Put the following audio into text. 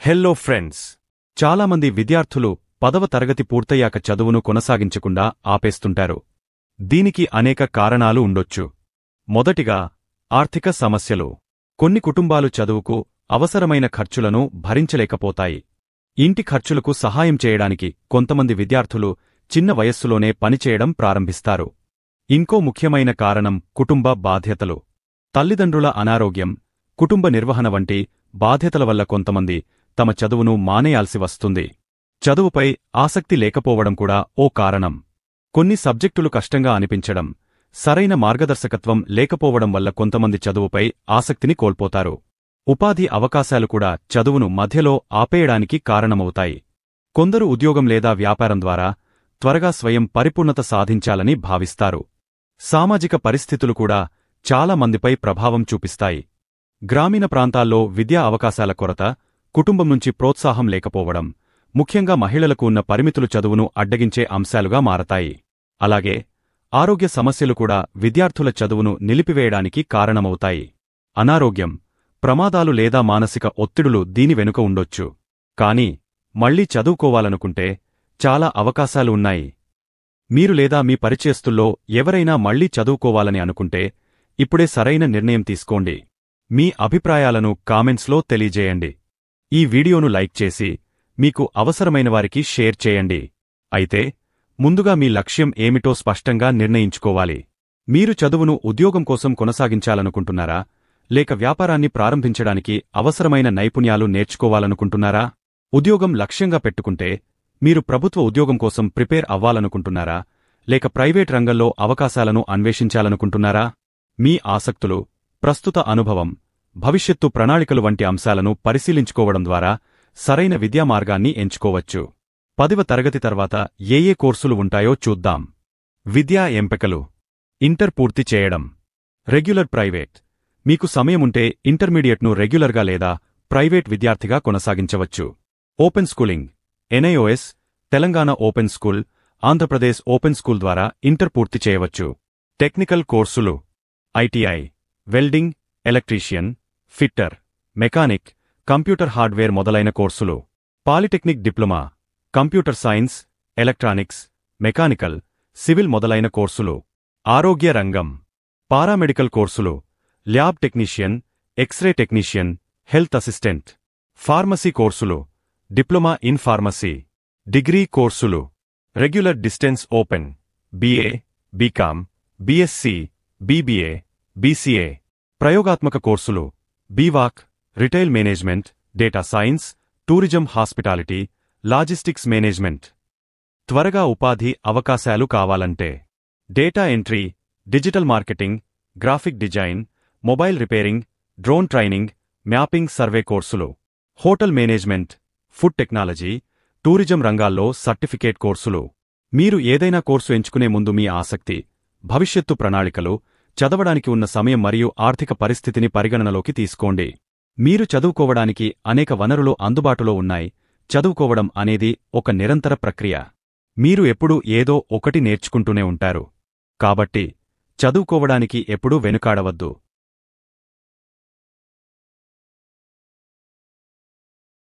Hello friends! చాలామంది విద్యార్థులు 10వ తరగతి పూర్తయ్యాక చదువును కొనసాగించకుండా ఆపేస్తుంటారు. దీనికి అనేక కారణాలు ఉండొచ్చు. మొదటిగా, ఆర్థిక సమస్యలు. కొన్ని కుటుంబాలు చదువుకు అవసరమైన ఖర్చులను భరించలేకపోతాయి. ఇంటి ఖర్చులకు సహాయం చేయడానికి కొంతమంది విద్యార్థులు చిన్న వయస్సులోనే పనిచేయడం ప్రారంభిస్తారు. ఇంకో ముఖ్యమైన కారణం కుటుంబ బాధ్యతలు. తల్లిదండ్రుల అనారోగ్యం, కుటుంబ నిర్వహణ వంటి బాధ్యతల వల్ల కొంతమంది తమ చదువును మానేయాల్సి వస్తుంది. చదువుపై ఆసక్తి లేకపోవడం కూడా ఓ కారణం. కొన్ని సబ్జెక్టులు కష్టంగా అనిపించడం, సరైన మార్గదర్శకత్వం లేకపోవడం వల్ల కొంతమంది చదువుపై ఆసక్తిని కోల్పోతారు. ఉపాధి అవకాశాలు కూడా చదువును మధ్యలో ఆపేయడానికి కారణమవుతాయి. కొందరు ఉద్యోగం లేదా వ్యాపారం ద్వారా త్వరగా స్వయం పరిపూర్ణత సాధించాలని భావిస్తారు. సామాజిక పరిస్థితులు కూడా చాలా మందిపై ప్రభావం చూపిస్తాయి. గ్రామీణ ప్రాంతాల్లో విద్యా అవకాశాల కొరత, కుటుంబం నుంచి ప్రోత్సాహం లేకపోవడం, ముఖ్యంగా మహిళలకు ఉన్న పరిమితులు చదువును అడ్డగించే అంశాలుగా మారతాయి. అలాగే ఆరోగ్య సమస్యలు కూడా విద్యార్థుల చదువును నిలిపివేయడానికి కారణమవుతాయి. అనారోగ్యం, ప్రమాదాలు లేదా మానసిక ఒత్తిడులు దీని వెనుక ఉండొచ్చు. కానీ మళ్లీ చదువుకోవాలనుకుంటే చాలా అవకాశాలు ఉన్నాయి. మీరు లేదా మీ పరిచయస్తుల్లో ఎవరైనా మళ్లీ చదువుకోవాలని అనుకుంటే ఇప్పుడే సరైన నిర్ణయం తీసుకోండి. మీ అభిప్రాయాలను కామెంట్స్లో తెలియజేయండి. ఈ వీడియోను లైక్ చేసి మీకు అవసరమైనవారికి షేర్ చేయండి. అయితే ముందుగా మీ లక్ష్యం ఏమిటో స్పష్టంగా నిర్ణయించుకోవాలి. మీరు చదువును ఉద్యోగం కోసం కొనసాగించాలనుకుంటున్నారా, లేక వ్యాపారాన్ని ప్రారంభించడానికి అవసరమైన నైపుణ్యాలు నేర్చుకోవాలనుకుంటున్నారా? ఉద్యోగం లక్ష్యంగా పెట్టుకుంటే మీరు ప్రభుత్వ ఉద్యోగం కోసం ప్రిపేర్ అవ్వాలనుకుంటున్నారా, లేక ప్రైవేట్ రంగంలో అవకాశాలను అన్వేషించాలనుకుంటున్నారా? మీ ఆసక్తులు, ప్రస్తుత అనుభవం, భవిష్యత్తు ప్రణాళికలు వంటి అంశాలను పరిశీలించుకోవడం ద్వారా సరైన విద్యా మార్గాన్ని ఎంచుకోవచ్చు. 10వ తరగతి తర్వాత ఏ కోర్సులు ఉంటాయో చూద్దాం. విద్యా ఎంపికలు. ఇంటర్ పూర్తి చేయడం. Regular private. మీకు సమయముంటే ఇంటర్మీడియట్ను రెగ్యులర్గా లేదా ప్రైవేట్ విద్యార్థిగా కొనసాగించవచ్చు. Open schooling. NIOS, Telangana open school, Andhra Pradesh open school ద్వారా ఇంటర్ పూర్తి చేయవచ్చు. టెక్నికల్ కోర్సులు. ITI, welding, electrician, fitter, mechanic, computer hardware మొదలైన కోర్సులు. Polytechnic diploma, computer science, electronics, mechanical, civil మొదలైన కోర్సులు. ఆరోగ్య రంగం. పారామెడికల్ కోర్సులు, lab technician, x ray technician, health assistant. Pharmacy కోర్సులు, డిప్లొమా ఇన్ ఫార్మసీ. డిగ్రీ కోర్సులు. Regular distance open, BA, BCom, BSc, BBA, BCA. ప్రయోగాత్మక కోర్సులు, BVoc, retail management, data science, tourism hospitality, logistics management. త్వరగా ఉపాధి అవకాశాలు కావాలంటే data entry, digital marketing, graphic design, mobile repairing, drone training, mapping survey కోర్సులు. Hotel management, food technology, tourism రంగాల్లో certificate కోర్సులు. మీరు ఏదైనా కోర్సు ఎంచుకునే ముందు మీ ఆసక్తి, భవిష్యత్తు ప్రణాళికలు, చదవడానికి ఉన్న సమయం మరియు ఆర్థిక పరిస్థితిని పరిగణనలోకి తీసుకోండి. మీరు చదువుకోవడానికి అనేక వనరులు అందుబాటులో ఉన్నాయి. చదువుకోవడం అనేది ఒక నిరంతర ప్రక్రియ. మీరు ఎప్పుడూ ఏదో ఒకటి నేర్చుకుంటూనే ఉంటారు. కాబట్టి చదువుకోవడానికి ఎప్పుడూ వెనుకాడవద్దు.